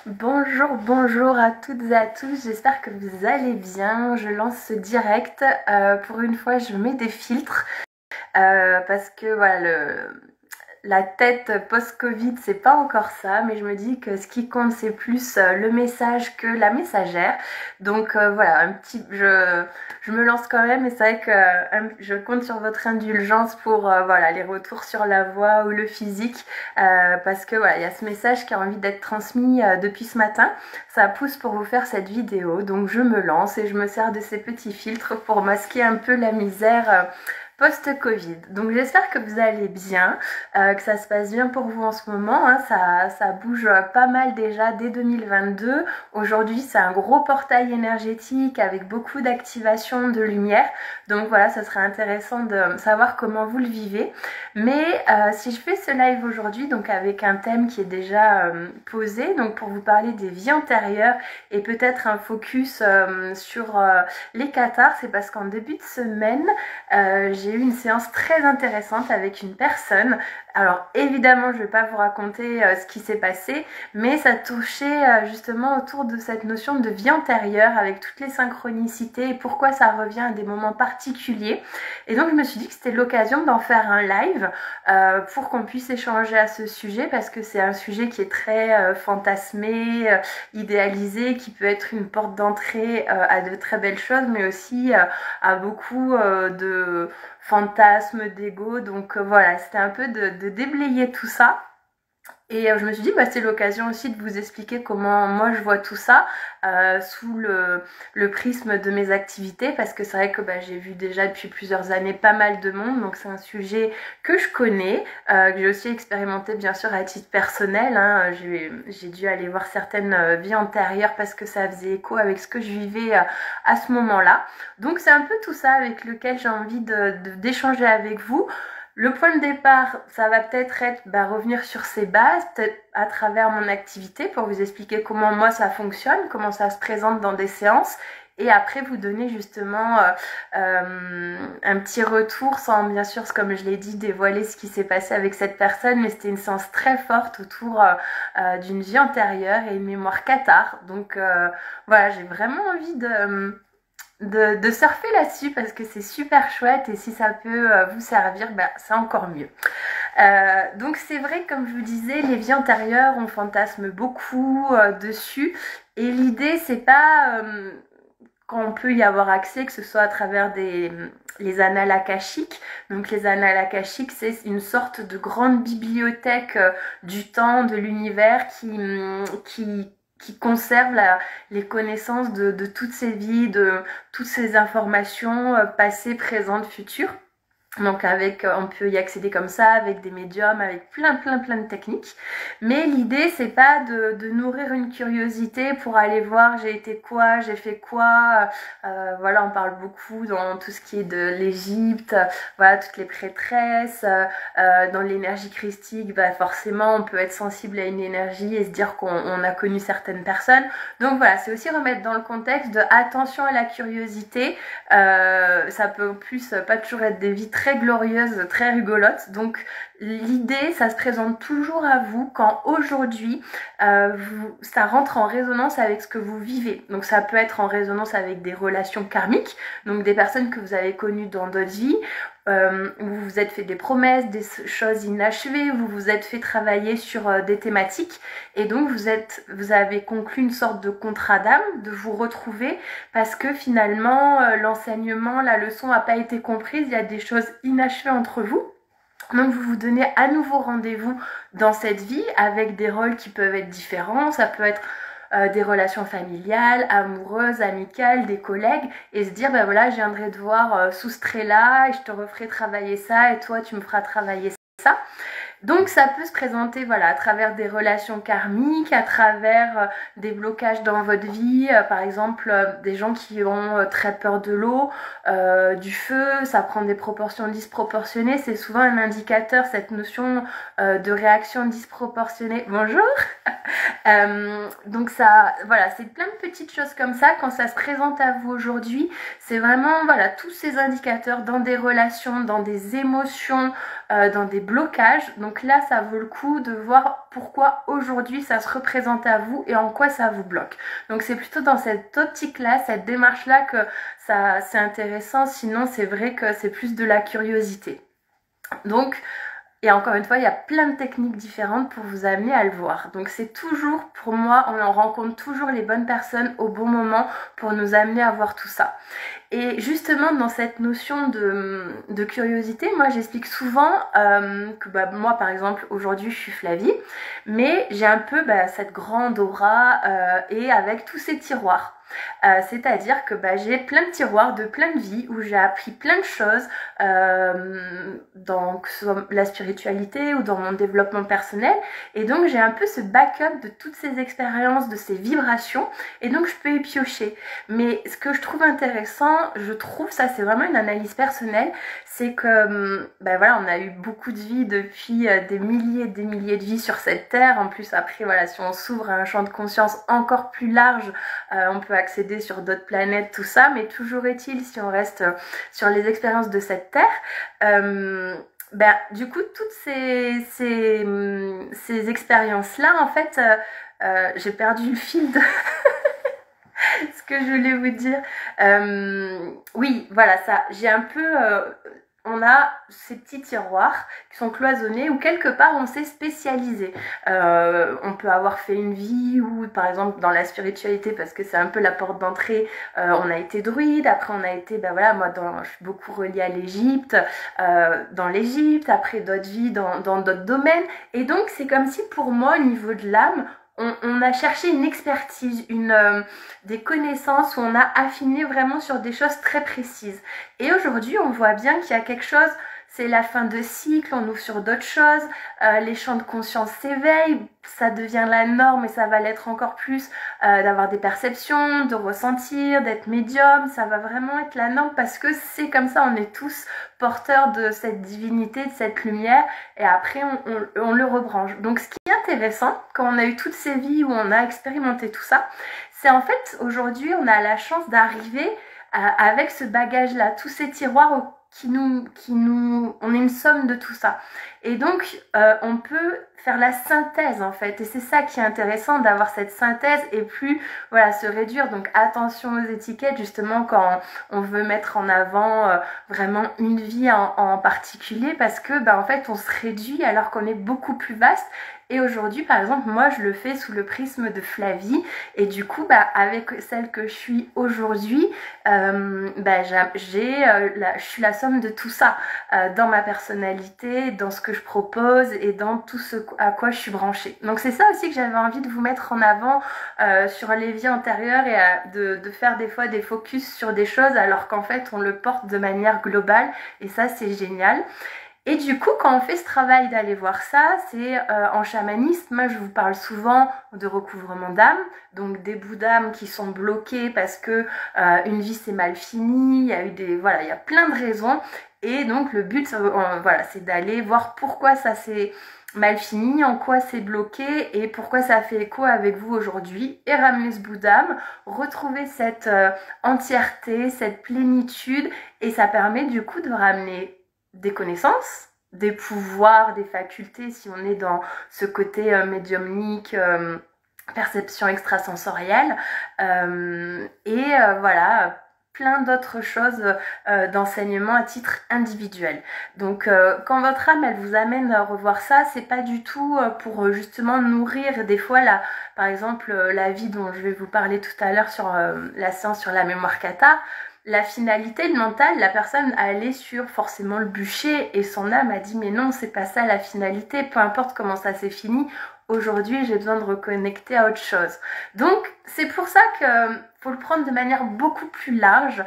Bonjour, bonjour à toutes et à tous, j'espère que vous allez bien. Je lance ce direct. Pour une fois, je mets des filtres parce que voilà, la tête post-Covid, c'est pas encore ça, mais je me dis que ce qui compte, c'est plus le message que la messagère. Donc voilà, je me lance quand même, et c'est vrai que je compte sur votre indulgence pour voilà, les retours sur la voix ou le physique, parce que voilà, il y a ce message qui a envie d'être transmis depuis ce matin. Ça pousse pour vous faire cette vidéo, donc je me lance et je me sers de ces petits filtres pour masquer un peu la misère post-Covid. Donc j'espère que vous allez bien, que ça se passe bien pour vous en ce moment, hein. Ça bouge pas mal déjà dès 2022. Aujourd'hui c'est un gros portail énergétique avec beaucoup d'activation de lumière. Donc voilà, ça serait intéressant de savoir comment vous le vivez. Mais si je fais ce live aujourd'hui, donc avec un thème qui est déjà posé, donc pour vous parler des vies antérieures et peut-être un focus sur les cathares, c'est parce qu'en début de semaine, j'ai eu une séance très intéressante avec une personne. Alors évidemment, je ne vais pas vous raconter ce qui s'est passé, mais ça touchait justement autour de cette notion de vie antérieure avec toutes les synchronicités et pourquoi ça revient à des moments particuliers. Et donc je me suis dit que c'était l'occasion d'en faire un live pour qu'on puisse échanger à ce sujet, parce que c'est un sujet qui est très fantasmé, idéalisé, qui peut être une porte d'entrée à de très belles choses, mais aussi à beaucoup de fantasmes, d'ego. Donc voilà, c'était un peu de déblayer tout ça. Et je me suis dit, c'est l'occasion aussi de vous expliquer comment moi je vois tout ça sous le prisme de mes activités, parce que c'est vrai que j'ai vu déjà depuis plusieurs années pas mal de monde, donc c'est un sujet que je connais, que j'ai aussi expérimenté bien sûr à titre personnel, hein. J'ai dû aller voir certaines vies antérieures parce que ça faisait écho avec ce que je vivais à ce moment-là. Donc c'est un peu tout ça avec lequel j'ai envie d'échanger avec vous. Le point de départ, ça va peut-être être revenir sur ses bases, peut-être à travers mon activité, pour vous expliquer comment moi ça fonctionne, comment ça se présente dans des séances, et après vous donner justement un petit retour, sans bien sûr, comme je l'ai dit, dévoiler ce qui s'est passé avec cette personne, mais c'était une séance très forte autour d'une vie antérieure et une mémoire cathare. Donc voilà, j'ai vraiment envie de surfer là-dessus parce que c'est super chouette, et si ça peut vous servir, c'est encore mieux. Donc c'est vrai, comme je vous disais, les vies antérieures, on fantasme beaucoup dessus, et l'idée c'est pas quand on peut y avoir accès, que ce soit à travers les annales akashiques. Donc les annales akashiques, c'est une sorte de grande bibliothèque du temps, de l'univers qui conserve les connaissances de toutes ces vies, de toutes ces informations passées, présentes, futures. Donc on peut y accéder comme ça, avec des médiums, avec plein de techniques. Mais l'idée, c'est pas de nourrir une curiosité pour aller voir j'ai été quoi, j'ai fait quoi. Voilà, on parle beaucoup dans tout ce qui est de l'Égypte, voilà, toutes les prêtresses. Dans l'énergie christique, forcément, on peut être sensible à une énergie et se dire qu'on a connu certaines personnes. Donc voilà, c'est aussi remettre dans le contexte de attention à la curiosité. Ça peut en plus pas toujours être des vies très glorieuses, très rigolotes. Donc l'idée, ça se présente toujours à vous quand aujourd'hui ça rentre en résonance avec ce que vous vivez. Donc ça peut être en résonance avec des relations karmiques, donc des personnes que vous avez connues dans d'autres vies. Vous vous êtes fait des promesses, des choses inachevées, vous vous êtes fait travailler sur des thématiques, et donc vous avez conclu une sorte de contrat d'âme, de vous retrouver, parce que finalement l'enseignement, la leçon n'a pas été comprise, il y a des choses inachevées entre vous. Donc vous vous donnez à nouveau rendez-vous dans cette vie avec des rôles qui peuvent être différents. Ça peut être des relations familiales, amoureuses, amicales, des collègues, et se dire voilà, je viendrai te voir sous ce trait-là et je te referai travailler ça, et toi tu me feras travailler ça. Donc ça peut se présenter voilà, à travers des relations karmiques, à travers des blocages dans votre vie, par exemple des gens qui ont très peur de l'eau, du feu, ça prend des proportions disproportionnées, c'est souvent un indicateur, cette notion de réaction disproportionnée. Bonjour. Donc ça, voilà, c'est plein de petites choses comme ça. Quand ça se présente à vous aujourd'hui, c'est vraiment, voilà, tous ces indicateurs dans des relations, dans des émotions, dans des blocages. Donc là, ça vaut le coup de voir pourquoi aujourd'hui ça se représente à vous et en quoi ça vous bloque. Donc c'est plutôt dans cette optique-là, cette démarche-là que ça c'est intéressant. Sinon, c'est vrai que c'est plus de la curiosité. Donc, et encore une fois, il y a plein de techniques différentes pour vous amener à le voir. Donc c'est toujours, pour moi, on en rencontre toujours les bonnes personnes au bon moment pour nous amener à voir tout ça. Et justement, dans cette notion de curiosité, moi j'explique souvent que moi par exemple, aujourd'hui je suis Flavie, mais j'ai un peu cette grande aura et avec tous ces tiroirs. C'est-à-dire que j'ai plein de tiroirs de plein de vies où j'ai appris plein de choses dans que ce soit la spiritualité ou dans mon développement personnel, et donc j'ai un peu ce backup de toutes ces expériences, de ces vibrations, et donc je peux y piocher. Mais ce que je trouve intéressant, je trouve, ça c'est vraiment une analyse personnelle, c'est que voilà, on a eu beaucoup de vies depuis des milliers et des milliers de vies sur cette terre. En plus après voilà, si on s'ouvre à un champ de conscience encore plus large, on peut accéder sur d'autres planètes, tout ça, mais toujours est-il, si on reste sur les expériences de cette terre, du coup toutes ces expériences-là, en fait, j'ai perdu le fil de ce que je voulais vous dire. Oui, voilà, ça, j'ai un peu... on a ces petits tiroirs qui sont cloisonnés où quelque part on s'est spécialisé. On peut avoir fait une vie où, par exemple, dans la spiritualité, parce que c'est un peu la porte d'entrée, on a été druide, après on a été, voilà, moi je suis beaucoup reliée à l'Égypte, dans l'Égypte, après d'autres vies dans d'autres domaines. Et donc c'est comme si pour moi, au niveau de l'âme, on a cherché une expertise, des connaissances où on a affiné vraiment sur des choses très précises. Et aujourd'hui, on voit bien qu'il y a quelque chose, c'est la fin de cycle, on ouvre sur d'autres choses, les champs de conscience s'éveillent, ça devient la norme et ça va l'être encore plus, d'avoir des perceptions, de ressentir, d'être médium, ça va vraiment être la norme parce que c'est comme ça, on est tous porteurs de cette divinité, de cette lumière, et après on le rebranche. Donc ce qui est intéressant, quand on a eu toutes ces vies où on a expérimenté tout ça, c'est en fait aujourd'hui on a la chance d'arriver avec ce bagage-là, tous ces tiroirs on est une somme de tout ça. Et donc, on peut faire la synthèse en fait. Et c'est ça qui est intéressant, d'avoir cette synthèse et plus, voilà, se réduire. Donc, attention aux étiquettes, justement, quand on veut mettre en avant vraiment une vie en particulier, parce que, en fait, on se réduit alors qu'on est beaucoup plus vaste. Et aujourd'hui, par exemple, moi, je le fais sous le prisme de Flavie. Et du coup, avec celle que je suis aujourd'hui, je suis la somme de tout ça dans ma personnalité, dans ce que je propose et dans tout ce à quoi je suis branchée. Donc, c'est ça aussi que j'avais envie de vous mettre en avant sur les vies antérieures et de faire des fois des focus sur des choses alors qu'en fait, on le porte de manière globale. Et ça, c'est génial. Et du coup, quand on fait ce travail d'aller voir ça, c'est en chamanisme, moi je vous parle souvent de recouvrement d'âme, donc des bouts d'âme qui sont bloqués parce que une vie s'est mal finie, il y a eu il y a plein de raisons, et donc le but, c'est d'aller voir pourquoi ça s'est mal fini, en quoi c'est bloqué et pourquoi ça fait écho avec vous aujourd'hui, et ramener ce bout d'âme, retrouver cette entièreté, cette plénitude, et ça permet du coup de ramener des connaissances, des pouvoirs, des facultés, si on est dans ce côté médiumnique, perception extrasensorielle, voilà, plein d'autres choses d'enseignement à titre individuel. Donc quand votre âme elle vous amène à revoir ça, c'est pas du tout pour justement nourrir des fois par exemple la vie dont je vais vous parler tout à l'heure sur la séance sur la mémoire kata. La finalité, le mental, la personne allait sur forcément le bûcher et son âme a dit mais non, c'est pas ça la finalité, peu importe comment ça s'est fini, aujourd'hui j'ai besoin de reconnecter à autre chose. Donc c'est pour ça que faut le prendre de manière beaucoup plus large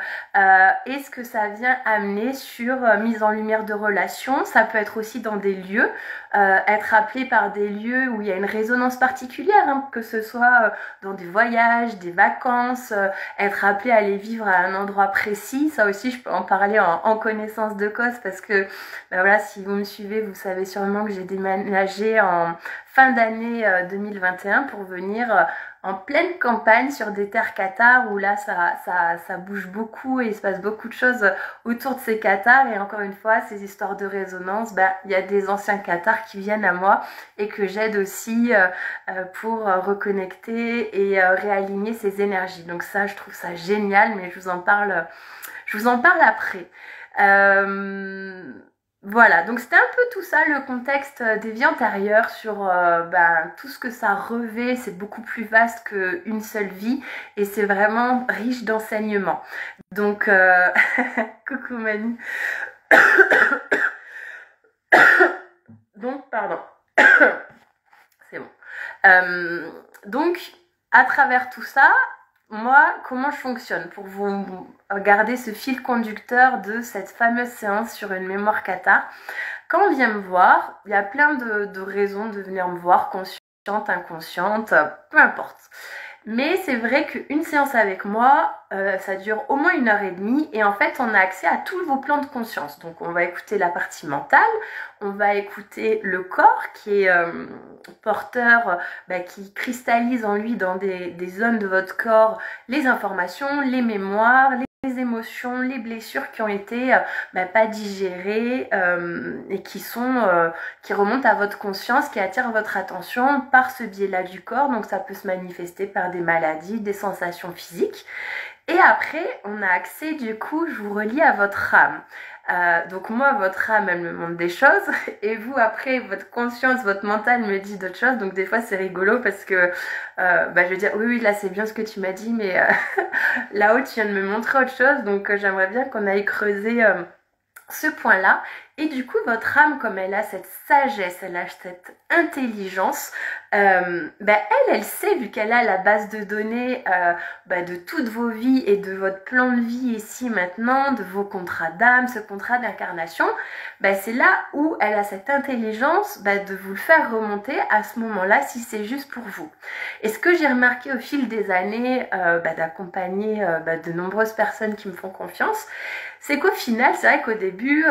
et ce que ça vient amener sur mise en lumière de relations. Ça peut être aussi dans des lieux, être appelé par des lieux où il y a une résonance particulière, hein, que ce soit dans des voyages, des vacances, être appelé à aller vivre à un endroit précis. Ça aussi, je peux en parler en connaissance de cause parce que ben voilà, si vous me suivez, vous savez sûrement que j'ai déménagé en fin d'année 2021 pour venir en pleine campagne sur des terres cathares où là ça bouge beaucoup et il se passe beaucoup de choses autour de ces cathares. Et encore une fois, ces histoires de résonance, il y a des anciens cathares qui viennent à moi et que j'aide aussi pour reconnecter et réaligner ces énergies. Donc ça, je trouve ça génial, mais je vous en parle après. Voilà, donc c'était un peu tout ça, le contexte des vies antérieures sur tout ce que ça revêt. C'est beaucoup plus vaste qu'une seule vie et c'est vraiment riche d'enseignements. Donc, coucou Manu. Donc, pardon. C'est bon. Donc, à travers tout ça, moi, comment je fonctionne pour vous garder ce fil conducteur de cette fameuse séance sur une mémoire cathare. Quand on vient me voir, il y a plein de raisons de venir me voir, consciente, inconsciente, peu importe. Mais c'est vrai qu'une séance avec moi, ça dure au moins 1h30 et en fait on a accès à tous vos plans de conscience. Donc on va écouter la partie mentale, on va écouter le corps qui est porteur, qui cristallise en lui dans des zones de votre corps les informations, les mémoires, les émotions, les blessures qui ont été pas digérées et qui remontent à votre conscience, qui attirent votre attention par ce biais-là du corps. Donc ça peut se manifester par des maladies, des sensations physiques. Et après, on a accès, du coup, je vous relie à votre âme. Donc moi, votre âme, elle me montre des choses et vous, après, votre conscience, votre mental me dit d'autres choses. Donc des fois, c'est rigolo parce que je vais dire, oui, là, c'est bien ce que tu m'as dit, mais là-haut, tu viens de me montrer autre chose. Donc j'aimerais bien qu'on aille creuser ce point-là. Et du coup, votre âme, comme elle a cette sagesse, elle a cette intelligence, elle sait, vu qu'elle a la base de données de toutes vos vies et de votre plan de vie ici maintenant, de vos contrats d'âme, ce contrat d'incarnation, c'est là où elle a cette intelligence de vous le faire remonter à ce moment-là si c'est juste pour vous. Et ce que j'ai remarqué au fil des années d'accompagner de nombreuses personnes qui me font confiance, c'est qu'au final, c'est vrai qu'au début,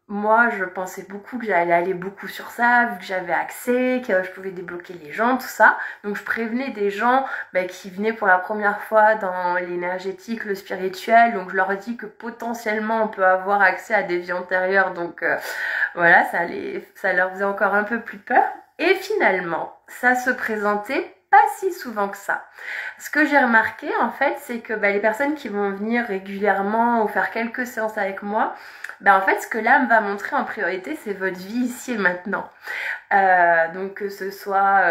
moi, je pensais beaucoup que j'allais aller beaucoup sur ça, vu que j'avais accès, que je pouvais débloquer les gens, tout ça. Donc, je prévenais des gens qui venaient pour la première fois dans l'énergétique, le spirituel. Donc, je leur dis que potentiellement, on peut avoir accès à des vies antérieures. Donc, voilà, ça leur faisait encore un peu plus peur. Et finalement, ça se présentait pas si souvent que ça. Ce que j'ai remarqué en fait, c'est que les personnes qui vont venir régulièrement ou faire quelques séances avec moi, en fait ce que l'âme va montrer en priorité, c'est votre vie ici et maintenant. Donc que ce soit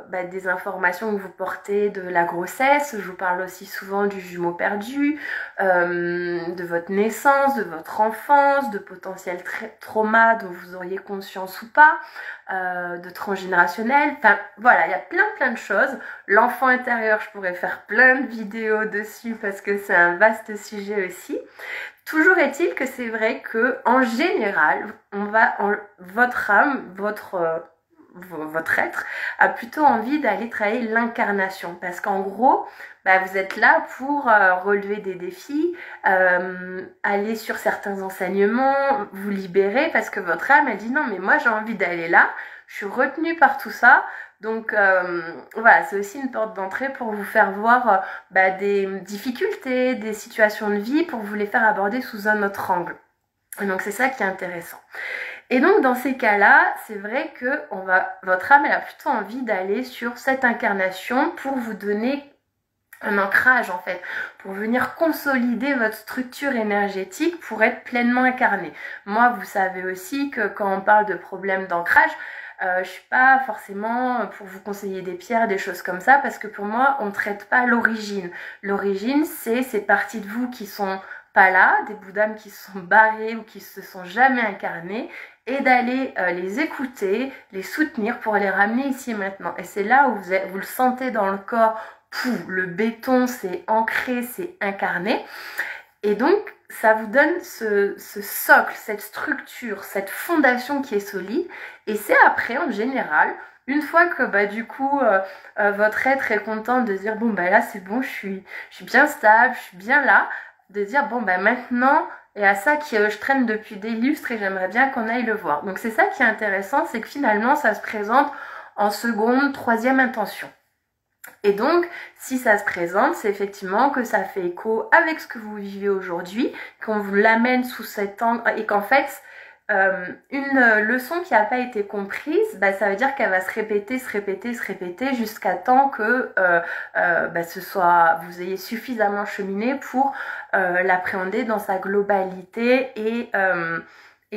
des informations que vous portez de la grossesse, je vous parle aussi souvent du jumeau perdu, de votre naissance, de votre enfance, de potentiels traumas dont vous auriez conscience ou pas, de transgénérationnel, enfin voilà, il y a plein de choses. L'enfant intérieur, je pourrais faire plein de vidéos dessus parce que c'est un vaste sujet aussi. Toujours est-il que c'est vrai que en général, votre âme, votre être a plutôt envie d'aller travailler l'incarnation parce qu'en gros, vous êtes là pour relever des défis, aller sur certains enseignements, vous libérer parce que votre âme elle dit non mais moi j'ai envie d'aller là, je suis retenue par tout ça. Donc voilà, c'est aussi une porte d'entrée pour vous faire voir des difficultés, des situations de vie pour vous les faire aborder sous un autre angle. Et donc c'est ça qui est intéressant. Et donc dans ces cas-là, c'est vrai que votre âme elle a plutôt envie d'aller sur cette incarnation pour vous donner un ancrage en fait, pour venir consolider votre structure énergétique pour être pleinement incarné. Moi, vous savez aussi que quand on parle de problèmes d'ancrage, je suis pas forcément pour vous conseiller des pierres, des choses comme ça, parce que pour moi, on ne traite pas l'origine. L'origine, c'est ces parties de vous qui sont pas là, des bouts d'âme qui se sont barrés ou qui se sont jamais incarnés, et d'aller les écouter, les soutenir pour les ramener ici et maintenant. Et c'est là où vous le sentez dans le corps le béton, c'est ancré, c'est incarné. Et donc, ça vous donne ce socle, cette structure, cette fondation qui est solide. Et c'est après, en général, une fois que du coup, votre être est content de dire, bon, là, c'est bon, je suis bien stable, je suis bien là, de dire, bon, maintenant, et à ça que je traîne depuis des lustres et j'aimerais bien qu'on aille le voir. Donc, c'est ça qui est intéressant, c'est que finalement, ça se présente en seconde, troisième intention. Et donc, si ça se présente, c'est effectivement que ça fait écho avec ce que vous vivez aujourd'hui, qu'on vous l'amène sous cet angle, et qu'en fait, une leçon qui n'a pas été comprise, ça veut dire qu'elle va se répéter jusqu'à temps que vous ayez suffisamment cheminé pour l'appréhender dans sa globalité et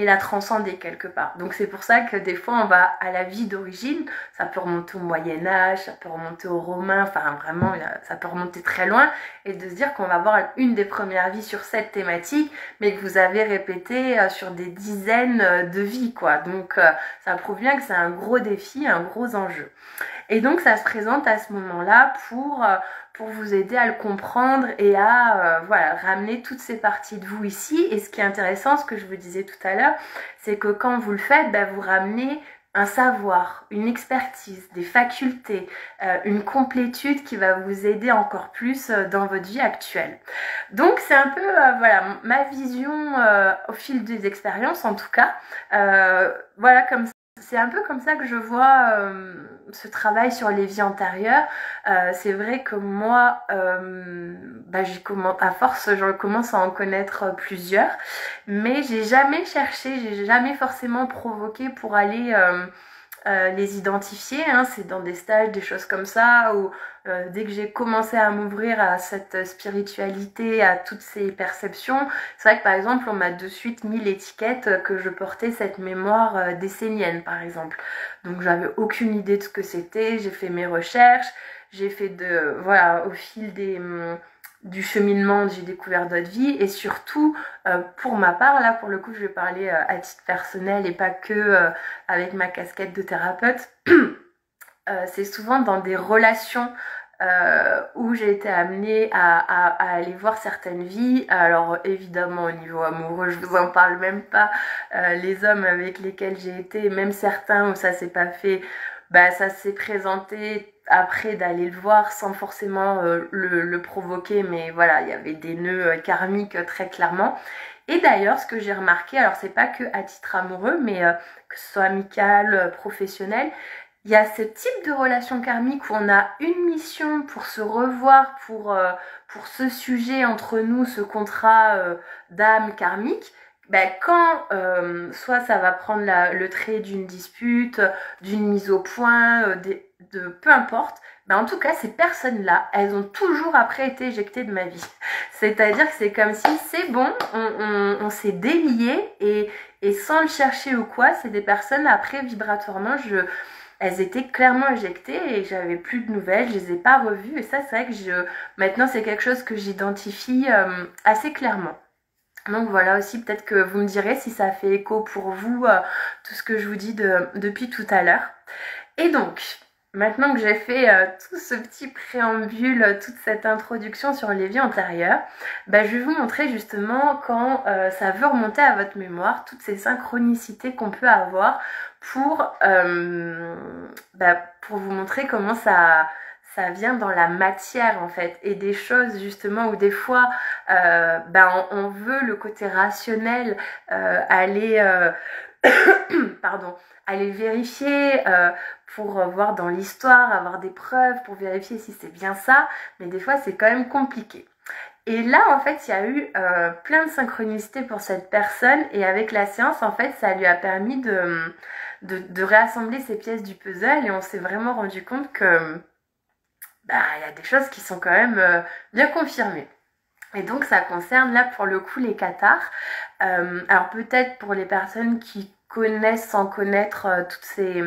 la transcender quelque part. Donc c'est pour ça que des fois on va à la vie d'origine, ça peut remonter au Moyen-Âge, ça peut remonter aux Romains, enfin vraiment ça peut remonter très loin, et de se dire qu'on va voir une des premières vies sur cette thématique, mais que vous avez répété sur des dizaines de vies, quoi. Donc ça prouve bien que c'est un gros défi, un gros enjeu. Et donc ça se présente à ce moment-là pour vous aider à le comprendre et à ramener toutes ces parties de vous ici. Et ce qui est intéressant, ce que je vous disais tout à l'heure, c'est que quand vous le faites, vous ramenez un savoir, une expertise, des facultés, une complétude qui va vous aider encore plus dans votre vie actuelle. Donc c'est un peu ma vision au fil des expériences en tout cas. Comme ça. C'est un peu comme ça que je vois ce travail sur les vies antérieures. C'est vrai que moi, à force, je commence à en connaître plusieurs, mais j'ai jamais cherché, j'ai jamais forcément provoqué pour aller les identifier. C'est dans des stages, des choses comme ça, où dès que j'ai commencé à m'ouvrir à cette spiritualité, à toutes ces perceptions, c'est vrai que par exemple on m'a de suite mis l'étiquette que je portais cette mémoire décennienne par exemple. Donc j'avais aucune idée de ce que c'était, j'ai fait mes recherches, j'ai fait au fil du cheminement, j'ai découvert d'autres vies, et surtout pour ma part, là pour le coup je vais parler à titre personnel et pas que avec ma casquette de thérapeute. C'est souvent dans des relations où j'ai été amenée à aller voir certaines vies. Alors évidemment au niveau amoureux, je vous en parle même pas. Les hommes avec lesquels j'ai été, même certains où ça s'est pas fait, ça s'est présenté après d'aller le voir sans forcément le provoquer, mais voilà, il y avait des nœuds karmiques très clairement. Et d'ailleurs, ce que j'ai remarqué, alors c'est pas que à titre amoureux, mais que ce soit amical, professionnel, il y a ce type de relation karmique où on a une mission pour se revoir, pour ce sujet entre nous, ce contrat d'âme karmique. Quand soit ça va prendre le trait d'une dispute, d'une mise au point, de peu importe, en tout cas ces personnes-là, elles ont toujours après été éjectées de ma vie. C'est-à-dire que c'est comme si c'est bon, on s'est délié, et sans le chercher ou quoi, c'est des personnes après vibratoirement, elles étaient clairement éjectées et j'avais plus de nouvelles, je les ai pas revues, et ça c'est vrai que maintenant c'est quelque chose que j'identifie assez clairement. Donc voilà aussi, peut-être que vous me direz si ça fait écho pour vous tout ce que je vous dis depuis tout à l'heure. Et donc, maintenant que j'ai fait tout ce petit préambule, toute cette introduction sur les vies antérieures, je vais vous montrer justement quand ça veut remonter à votre mémoire, toutes ces synchronicités qu'on peut avoir pour vous montrer comment ça vient dans la matière en fait, et des choses justement où des fois on veut le côté rationnel aller aller vérifier pour voir dans l'histoire, avoir des preuves pour vérifier si c'est bien ça, mais des fois c'est quand même compliqué. Et là en fait il y a eu plein de synchronicité pour cette personne, et avec la séance en fait ça lui a permis de réassembler ces pièces du puzzle, et on s'est vraiment rendu compte que il y a des choses qui sont quand même bien confirmées. Et donc ça concerne là pour le coup les cathars. Alors peut-être pour les personnes qui connaissent sans connaître toutes ces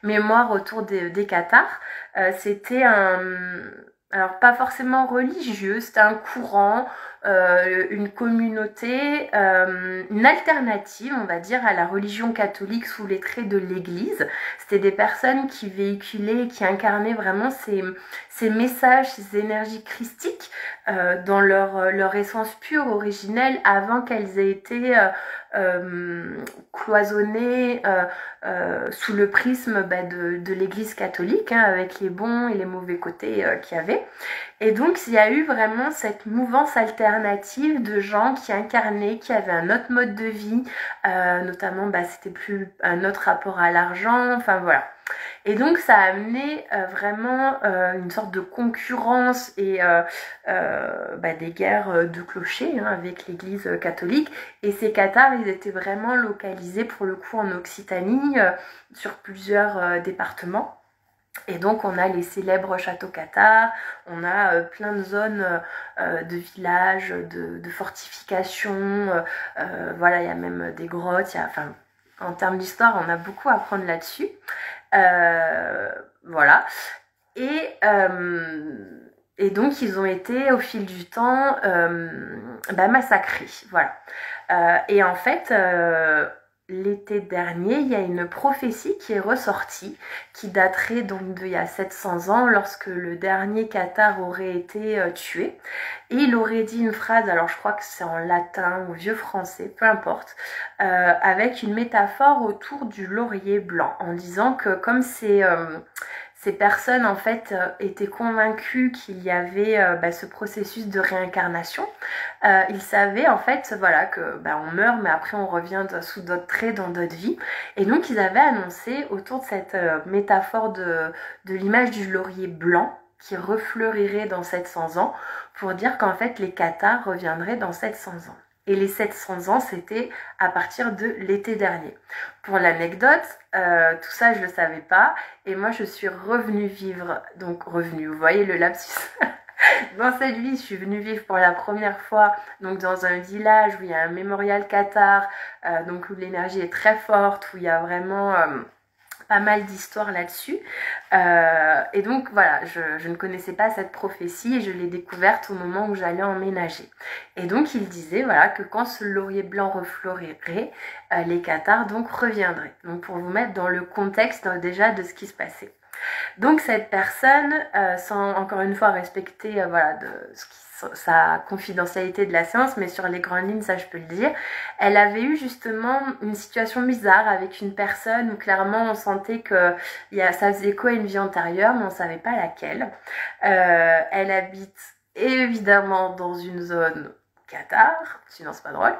mémoires autour des cathars, c'était alors pas forcément religieux, c'était un courant une communauté, une alternative, on va dire, à la religion catholique sous les traits de l'Église. C'était des personnes qui véhiculaient, qui incarnaient vraiment ces messages, ces énergies christiques dans leur essence pure, originelle, avant qu'elles aient été cloisonnées sous le prisme de l'Église catholique, hein, avec les bons et les mauvais côtés qu'il y avait. Et donc il y a eu vraiment cette mouvance alternative de gens qui incarnaient, qui avaient un autre mode de vie, notamment c'était plus un autre rapport à l'argent, enfin voilà. Et donc ça a amené vraiment une sorte de concurrence et des guerres de clochers, hein, avec l'Église catholique. Et ces cathares, ils étaient vraiment localisés pour le coup en Occitanie, sur plusieurs départements. Et donc on a les célèbres châteaux cathares, on a plein de zones de villages, de fortifications, voilà, il y a même des grottes, enfin, en termes d'histoire, on a beaucoup à apprendre là-dessus. Voilà. Et donc ils ont été au fil du temps massacrés. Voilà. Et en fait, l'été dernier, il y a une prophétie qui est ressortie, qui daterait donc d'il y a 700 ans, lorsque le dernier cathare aurait été tué. Et il aurait dit une phrase, alors je crois que c'est en latin ou vieux français, peu importe, avec une métaphore autour du laurier blanc, en disant que comme ces personnes en fait étaient convaincues qu'il y avait ce processus de réincarnation. Ils savaient en fait voilà que on meurt mais après on revient sous d'autres traits dans d'autres vies. Et donc ils avaient annoncé autour de cette métaphore de l'image du laurier blanc qui refleurirait dans 700 ans pour dire qu'en fait les cathares reviendraient dans 700 ans. Et les 700 ans, c'était à partir de l'été dernier. Pour l'anecdote, tout ça, je ne le savais pas. Et moi, je suis revenue vivre, donc revenue, vous voyez le lapsus. Dans cette vie, je suis venue vivre pour la première fois donc dans un village où il y a un mémorial cathare, donc où l'énergie est très forte, où il y a vraiment pas mal d'histoires là-dessus. Et donc voilà, je ne connaissais pas cette prophétie et je l'ai découverte au moment où j'allais emménager. Et donc il disait voilà que quand ce laurier blanc refleurirait, les cathares donc reviendraient. Donc pour vous mettre dans le contexte déjà de ce qui se passait. Donc cette personne, sans encore une fois respecter voilà, sa confidentialité de la séance, mais sur les grandes lignes, ça je peux le dire, elle avait eu justement une situation bizarre avec une personne où clairement on sentait que ça faisait écho à une vie antérieure, mais on ne savait pas laquelle. Elle habite évidemment dans une zone cathare, sinon c'est pas drôle.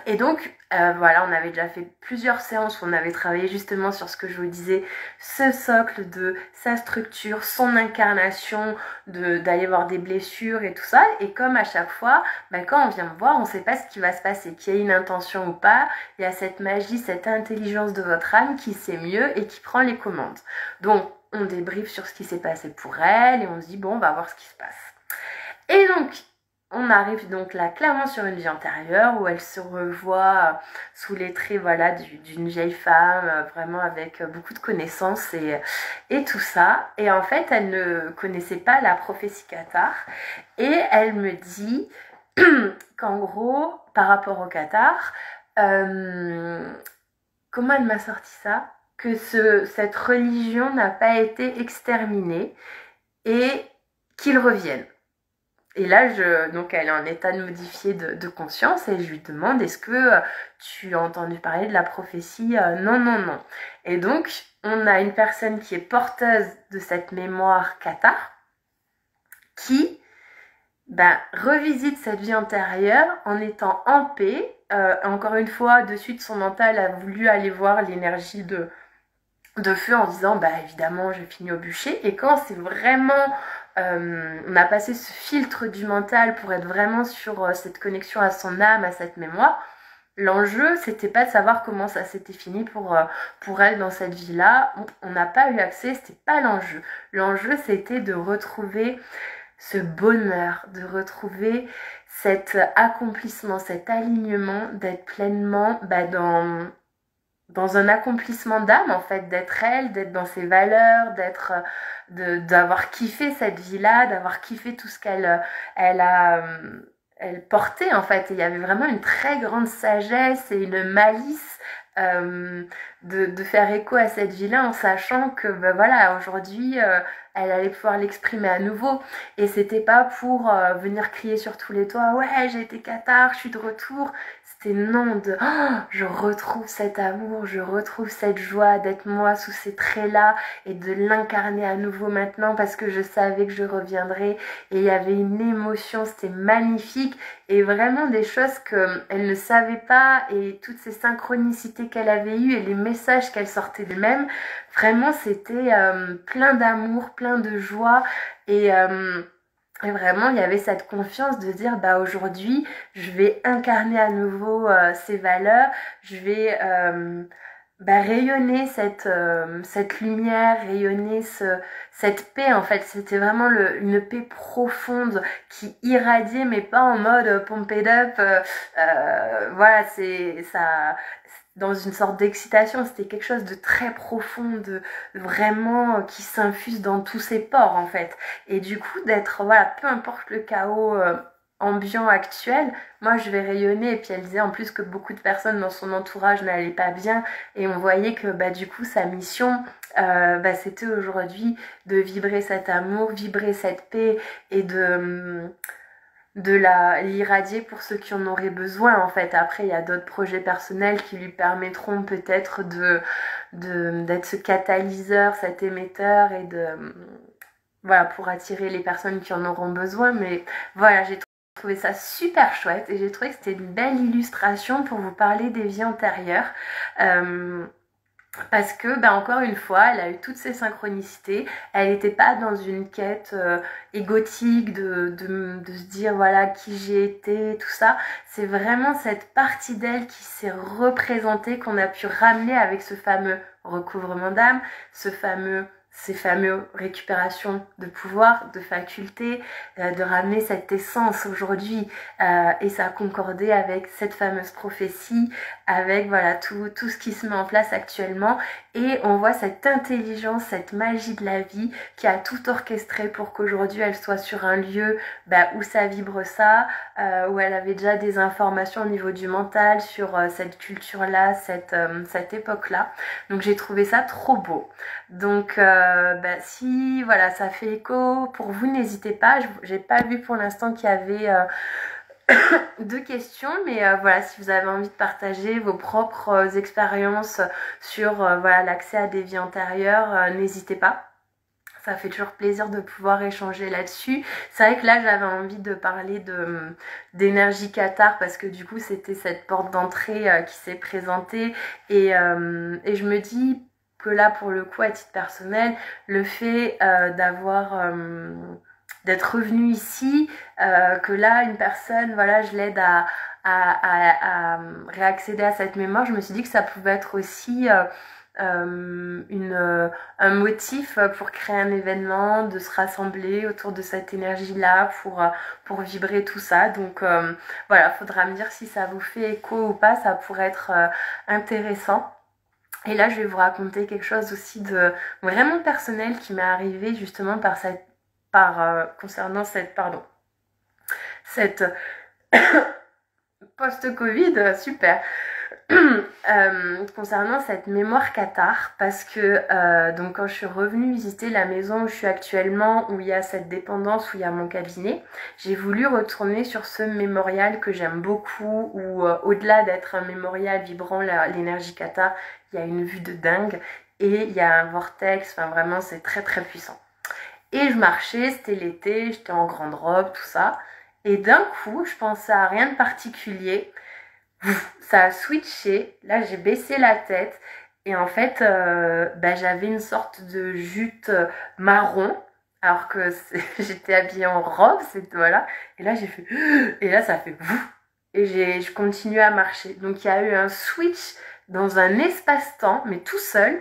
Et donc, voilà, on avait déjà fait plusieurs séances où on avait travaillé justement sur ce que je vous disais, ce socle de sa structure, son incarnation, d'aller voir des blessures et tout ça. Et comme à chaque fois, quand on vient me voir, on ne sait pas ce qui va se passer, qu'il y ait une intention ou pas. Il y a cette magie, cette intelligence de votre âme qui sait mieux et qui prend les commandes. Donc, on débriefe sur ce qui s'est passé pour elle et on se dit, bon, on va voir ce qui se passe. Et donc, on arrive donc là clairement sur une vie antérieure où elle se revoit sous les traits voilà, d'une vieille femme, vraiment avec beaucoup de connaissances et tout ça. Et en fait, elle ne connaissait pas la prophétie cathare et elle me dit qu'en gros, par rapport au cathare, comment elle m'a sorti ça? Que cette religion n'a pas été exterminée et qu'ils reviennent. Et là, donc elle est en état de modifier de conscience et je lui demande est-ce que tu as entendu parler de la prophétie non, non, non. Et donc, on a une personne qui est porteuse de cette mémoire cathare qui revisite cette vie antérieure en étant en paix. Encore une fois, de suite, son mental a voulu aller voir l'énergie de feu en disant évidemment, je finis au bûcher. Et quand c'est vraiment... on a passé ce filtre du mental pour être vraiment sur cette connexion à son âme, à cette mémoire. L'enjeu, c'était pas de savoir comment ça s'était fini pour elle dans cette vie-là. On n'a pas eu accès, c'était pas l'enjeu. L'enjeu, c'était de retrouver ce bonheur, de retrouver cet accomplissement, cet alignement, d'être pleinement dans un accomplissement d'âme en fait, d'être elle, d'être dans ses valeurs, d'avoir kiffé cette vie-là, d'avoir kiffé tout ce qu'elle a elle portait en fait. Et il y avait vraiment une très grande sagesse et une malice de faire écho à cette vie-là en sachant que ben voilà, aujourd'hui elle allait pouvoir l'exprimer à nouveau et c'était pas pour venir crier sur tous les toits ouais j'ai été cathare, je suis de retour. C'était non de oh, je retrouve cet amour, je retrouve cette joie d'être moi sous ces traits-là et de l'incarner à nouveau maintenant parce que je savais que je reviendrais et il y avait une émotion, c'était magnifique et vraiment des choses qu'elle ne savait pas et toutes ces synchronicités qu'elle avait eues et les messages qu'elle sortait d'elle-même, vraiment c'était plein d'amour, plein de joie et vraiment, il y avait cette confiance de dire, bah aujourd'hui, je vais incarner à nouveau ces valeurs, je vais bah, rayonner cette lumière, rayonner cette paix. En fait, c'était vraiment une paix profonde qui irradiait, mais pas en mode pump it up. Voilà, c'est ça. Dans une sorte d'excitation, c'était quelque chose de très profond, de vraiment qui s'infuse dans tous ses pores en fait. Et du coup, d'être, voilà, peu importe le chaos ambiant actuel, moi je vais rayonner. Et puis elle disait en plus que beaucoup de personnes dans son entourage n'allaient pas bien. Et on voyait que bah, du coup, sa mission, bah, c'était aujourd'hui de vibrer cet amour, vibrer cette paix et de l'irradier pour ceux qui en auraient besoin en fait. Après il y a d'autres projets personnels qui lui permettront peut-être d'être ce catalyseur, cet émetteur et voilà pour attirer les personnes qui en auront besoin. Mais voilà, j'ai trouvé ça super chouette et j'ai trouvé que c'était une belle illustration pour vous parler des vies antérieures. Parce que, ben encore une fois, elle a eu toutes ces synchronicités. Elle n'était pas dans une quête égotique de se dire voilà qui j'ai été, tout ça. C'est vraiment cette partie d'elle qui s'est représentée, qu'on a pu ramener avec ce fameux recouvrement d'âme, ces fameux récupérations de pouvoir, de facultés, de ramener cette essence aujourd'hui. Et ça a concordé avec cette fameuse prophétie, avec voilà tout ce qui se met en place actuellement. Et on voit cette intelligence, cette magie de la vie qui a tout orchestré pour qu'aujourd'hui elle soit sur un lieu où ça vibre ça, où elle avait déjà des informations au niveau du mental sur cette culture-là, cette époque-là. Donc j'ai trouvé ça trop beau. Donc si voilà ça fait écho pour vous, n'hésitez pas. J'ai pas vu pour l'instant qu'il y avait deux questions, mais voilà, si vous avez envie de partager vos propres expériences sur voilà l'accès à des vies antérieures, n'hésitez pas. Ça fait toujours plaisir de pouvoir échanger là-dessus. C'est vrai que là, j'avais envie de parler d'énergie cathare parce que du coup, c'était cette porte d'entrée qui s'est présentée et je me dis que là, pour le coup, à titre personnel, le fait d'être revenu ici, que là, une personne, voilà, je l'aide à réaccéder à cette mémoire, je me suis dit que ça pouvait être aussi un motif pour créer un événement, de se rassembler autour de cette énergie-là pour vibrer tout ça. Donc voilà, faudra me dire si ça vous fait écho ou pas, ça pourrait être intéressant. Et là, je vais vous raconter quelque chose aussi de vraiment personnel qui m'est arrivé justement concernant cette post-Covid, super. Concernant cette mémoire cathare, parce que donc quand je suis revenue visiter la maison où je suis actuellement, où il y a cette dépendance, où il y a mon cabinet, j'ai voulu retourner sur ce mémorial que j'aime beaucoup, où au-delà d'être un mémorial vibrant l'énergie cathare, il y a une vue de dingue et il y a un vortex, enfin vraiment c'est très très puissant. Et je marchais, c'était l'été, j'étais en grande robe, tout ça, et d'un coup je pensais à rien de particulier. Ça a switché, là j'ai baissé la tête et en fait j'avais une sorte de jute marron alors que j'étais habillée en robe, voilà, et là j'ai fait et là ça fait et je continue à marcher. Donc il y a eu un switch dans un espace-temps, mais tout seul,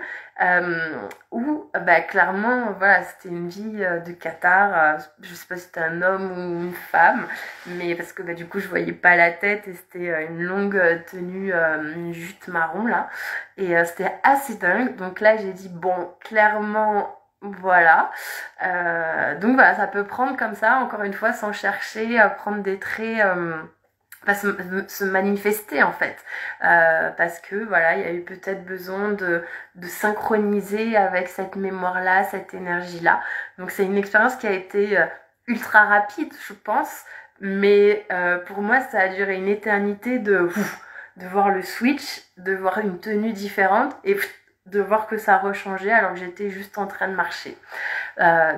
où clairement voilà c'était une vie de cathare. Je sais pas si c'était un homme ou une femme, mais parce que du coup je voyais pas la tête et c'était une longue tenue, une jute marron là, et c'était assez dingue. Donc là j'ai dit bon, clairement Voilà. Donc voilà, ça peut prendre comme ça, encore une fois, sans chercher à prendre des traits, pas se manifester en fait. Parce que voilà, il y a eu peut-être besoin de synchroniser avec cette mémoire-là, cette énergie-là. Donc c'est une expérience qui a été ultra rapide, je pense. Mais pour moi, ça a duré une éternité de voir le switch, de voir une tenue différente et de voir que ça rechangeait alors que j'étais juste en train de marcher.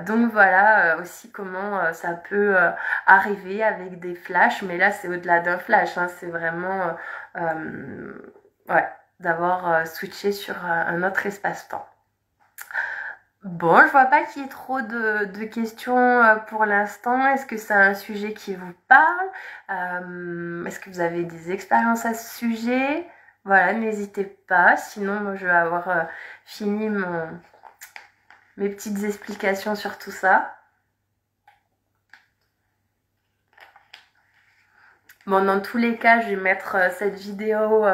Donc voilà aussi comment ça peut arriver avec des flashs, mais là c'est au-delà d'un flash, hein, c'est vraiment ouais, d'avoir switché sur un autre espace-temps. Bon, je vois pas qu'il y ait trop de questions pour l'instant. Est-ce que c'est un sujet qui vous parle? Est-ce que vous avez des expériences à ce sujet? Voilà, n'hésitez pas. Sinon, moi, je vais avoir fini mes petites explications sur tout ça. Bon, dans tous les cas, je vais mettre cette vidéo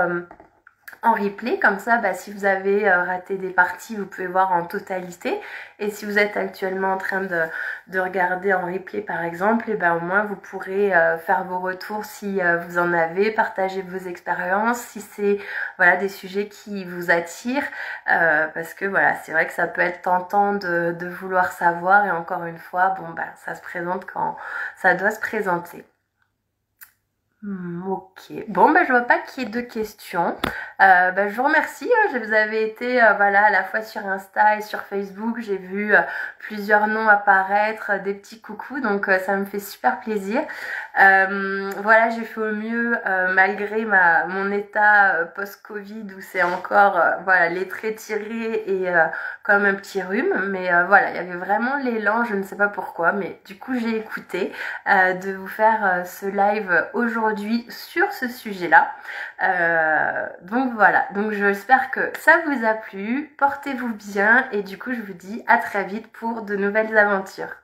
en replay, comme ça si vous avez raté des parties, vous pouvez voir en totalité, et si vous êtes actuellement en train de regarder en replay par exemple, et au moins vous pourrez faire vos retours si vous en avez, partager vos expériences, si c'est voilà des sujets qui vous attirent, parce que voilà, c'est vrai que ça peut être tentant de vouloir savoir, et encore une fois, bon ça se présente quand ça doit se présenter. Ok. Bon, je vois pas qu'il y ait de questions. Je vous remercie. Vous avez été voilà, à la fois sur Insta et sur Facebook. J'ai vu plusieurs noms apparaître, des petits coucous. Donc, ça me fait super plaisir. Voilà, j'ai fait au mieux malgré mon état post-Covid où c'est encore voilà, les traits tirés et comme un petit rhume. Mais voilà, il y avait vraiment l'élan. Je ne sais pas pourquoi. Mais du coup, j'ai écouté de vous faire ce live aujourd'hui sur ce sujet-là. Donc voilà, donc j'espère que ça vous a plu, portez-vous bien et du coup je vous dis à très vite pour de nouvelles aventures.